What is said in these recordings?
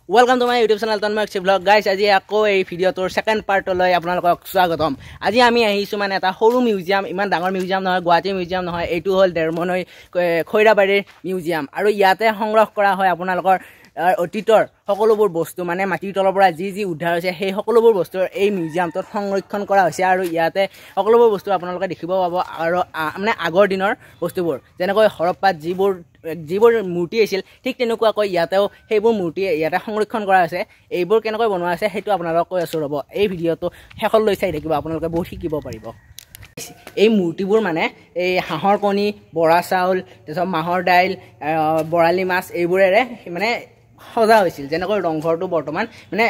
Welcome to my YouTube channel Tanmay Vlog guys. আজি আকৌ এই ভিডিওটোৰ সেকেন্ড পাৰ্টলৈ আপোনালোকক স্বাগতম। আজি আমি আহিছো মানে এটা সৰু মিউজিয়াম, ইমান ডাঙৰ মিউজিয়াম নহয়, গুৱাহাটী মিউজিয়াম নহয়, এইটো হ'ল দেৰমনৈ খৈৰাবাৰীৰ মিউজিয়াম আৰু ইয়াতে সংগ্ৰহ কৰা হয় আপোনালোকৰ অতীতৰ সকলোবোৰ বস্তু মানে মাটিৰ তলৰ পৰা যি উদ্ধাৰ হৈছে সেই সকলোবোৰ বস্তু এই মিউজিয়ামটোত সংৰক্ষণ কৰা হৈছে আৰু ইয়াতে সকলোবোৰ বস্তু আপোনালোকে দেখিব পাব আৰু মানে আগৰ দিনৰ বস্তুবোৰ যেনেকৈ হৰপ্পাত যিবোৰ মূৰ্তি আছিল ঠিক তেনেকুৱাকৈ ইয়াতেও সেইবোৰ মূৰ্তি ইয়াতে সংৰক্ষণ কৰা হৈছে। এইবোৰ কেনেকৈ বনোৱা আছে সেইটো আপোনালোকক কৈ আছোঁ ৰ'ব। এই ভিডিঅ'টো শেষলৈ চাই থাকিব, আপোনালোকে বহুত শিকিব পাৰিব। এই মূৰ্তিবোৰ মানে এই হাঁহৰ কণী, বৰা চাউল, তাৰপিছত মাহৰ দাইল, বৰালি মাছ এইবোৰেৰে মানে সজা হৈছিল। যেনেকৈ ৰংঘৰটো বৰ্তমান মানে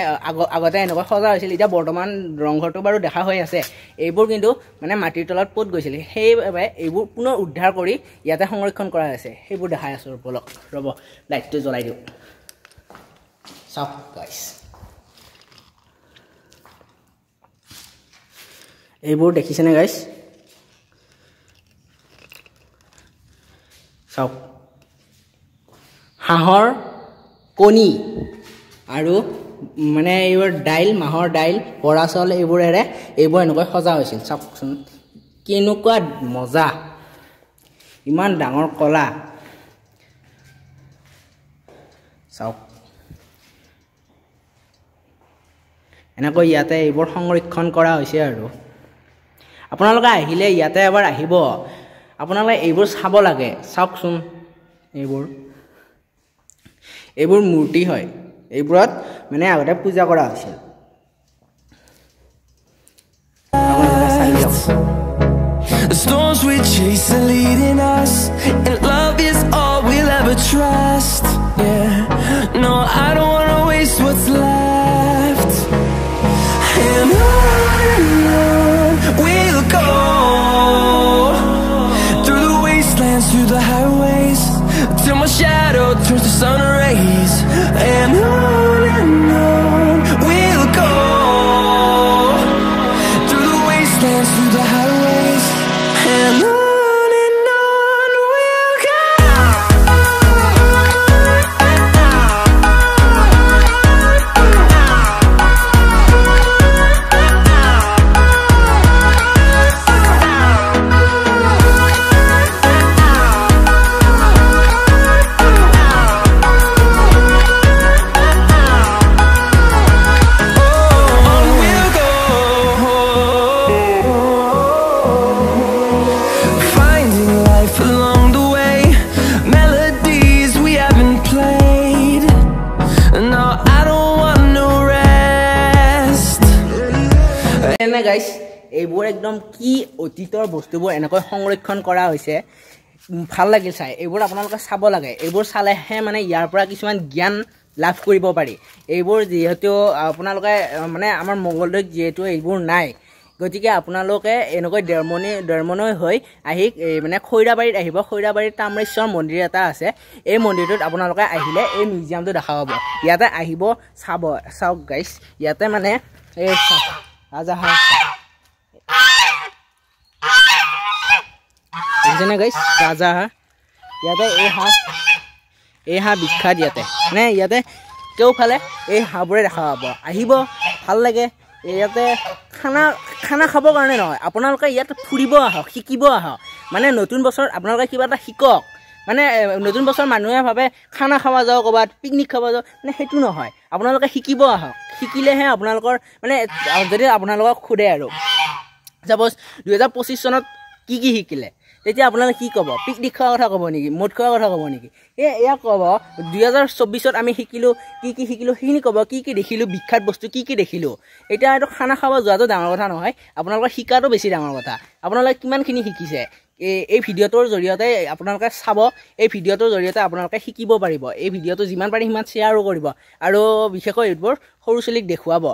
আগতে এনেকৈ সজা হৈছিল, এতিয়া বৰ্তমান ৰংঘৰটো বাৰু দেখা হৈ আছে। এইবোৰ কিন্তু মানে মাটিৰ তলত পোত গৈছিল, সেইবাবে এইবোৰ পুনৰ উদ্ধাৰ কৰি ইয়াতে সংৰক্ষণ কৰা হৈছে। সেইবোৰ দেখাই আছোঁ ৰ'ব, লাইটটো জ্বলাই দিওঁ চাওক গাইছ। এইবোৰ দেখিছেনে গাইছ? চাওক, হাঁহৰ কণী আৰু মানে এইবোৰ দাইল, মাহৰ দাইল, বৰা চাউল এইবোৰেৰে এইবোৰ এনেকৈ সজা হৈছিল। চাওকচোন কেনেকুৱা মজা, ইমান ডাঙৰ কলা। চাওক এনেকৈ ইয়াতে এইবোৰ সংৰক্ষণ কৰা হৈছে আৰু আপোনালোকে আহিলে ইয়াতে এবাৰ আহিব, আপোনালোকে এইবোৰ চাব লাগে। চাওকচোন এইবোৰ মূৰ্তি হয়, এইবোৰত মানে আগতে পূজা কৰা হৈছিল। The storms we chase are leading us, and love is all we'll ever trust. Yeah, no, I don't wanna waste what's left. And on we'll go, through the wastelands, through the highways, till my shadow turns to sun rays. And on we'll go, through the wastelands, through the highways, and on we'll go. গাইছ, এইবোৰ একদম কি অতীতৰ বস্তুবোৰ এনেকৈ সংৰক্ষণ কৰা হৈছে, ভাল লাগিল চাই। এইবোৰ আপোনালোকে চাব লাগে, এইবোৰ চালেহে মানে ইয়াৰ পৰা কিছুমান জ্ঞান লাভ কৰিব পাৰি। এইবোৰ যিহেতু আপোনালোকে মানে আমাৰ মংগলদৈত যিহেতু এইবোৰ নাই, গতিকে আপোনালোকে এনেকৈ দেৰমনৈ হৈ আহি মানে খৈৰাবাৰীত আহিব। খৈৰাবাৰীত তাম্ৰেশ্বৰ মন্দিৰ এটা আছে, এই মন্দিৰটোত আপোনালোকে আহিলে এই মিউজিয়ামটো দেখা পাব। ইয়াতে আহিব, চাওক গাইছ, ইয়াতে মানে এই ৰাজাহাঁহ বুজিছেনে গাইছ? ৰাজাহাঁহ ইয়াতে এই হাঁহ বিখ্যাত ইয়াতে, মানে ইয়াতে কেওফালে এই হাঁহবোৰে দেখা পাব। আহিব, ভাল লাগে। ইয়াতে খানা খাবৰ কাৰণে নহয়, আপোনালোকে ইয়াত ফুৰিব আহক, শিকিব আহক। মানে নতুন বছৰত আপোনালোকে কিবা এটা শিকক। মানে নতুন বছৰ মানুহে ভাবে খানা খাব যাওঁ, ক'ৰবাত পিকনিক খাব যাওঁ, মানে সেইটো নহয়। আপোনালোকে শিকিব আহক, শিকিলেহে আপোনালোকৰ মানে যদি আপোনালোকক সোধে আৰু চাপ'জ 2025 চনত কি শিকিলে, তেতিয়া আপোনালোকে কি ক'ব? পিকনিক খোৱাৰ কথা ক'ব নেকি? মদ খোৱাৰ কথা ক'ব নেকি? এয়া ক'ব 2024ত আমি শিকিলোঁ, কি শিকিলোঁ সেইখিনি ক'ব। কি দেখিলোঁ, বিখ্যাত বস্তু কি দেখিলোঁ। এতিয়া এইটো খানা খাব যোৱাটো ডাঙৰ কথা নহয়, আপোনালোকৰ শিকাটো বেছি ডাঙৰ কথা। আপোনালোকে কিমানখিনি শিকিছে এই ভিডিঅ'টোৰ জৰিয়তে আপোনালোকে চাব। এই ভিডিঅ'টোৰ জৰিয়তে আপোনালোকে শিকিব পাৰিব। এই ভিডিঅ'টো যিমান পাৰি সিমান শ্বেয়াৰো কৰিব আৰু বিশেষকৈ এইবোৰ সৰু ছোৱালীক দেখুৱাব।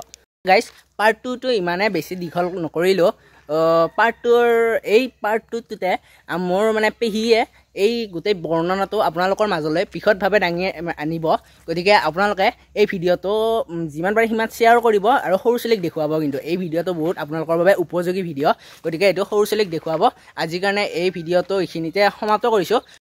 গাইছ, পাৰ্ট 2টো ইমানে বেছি দীঘল নকৰিলোঁ। এই পাৰ্ট 2টোতে মোৰ মানে পেহীয়ে এই গোটেই বৰ্ণনাটো আপোনালোকৰ মাজলৈ বিশদভাৱে দাঙি আনিব। গতিকে আপোনালোকে এই ভিডিঅ'টো যিমান পাৰে সিমান শ্বেয়াৰ কৰিব আৰু সৰু ছোৱালীক দেখুৱাব। কিন্তু এই ভিডিঅ'টো বহুত আপোনালোকৰ বাবে উপযোগী ভিডিঅ', গতিকে এইটো সৰু ছোৱালীক দেখুৱাব। আজিৰ কাৰণে এই ভিডিঅ'টো এইখিনিতে সমাপ্ত কৰিছোঁ।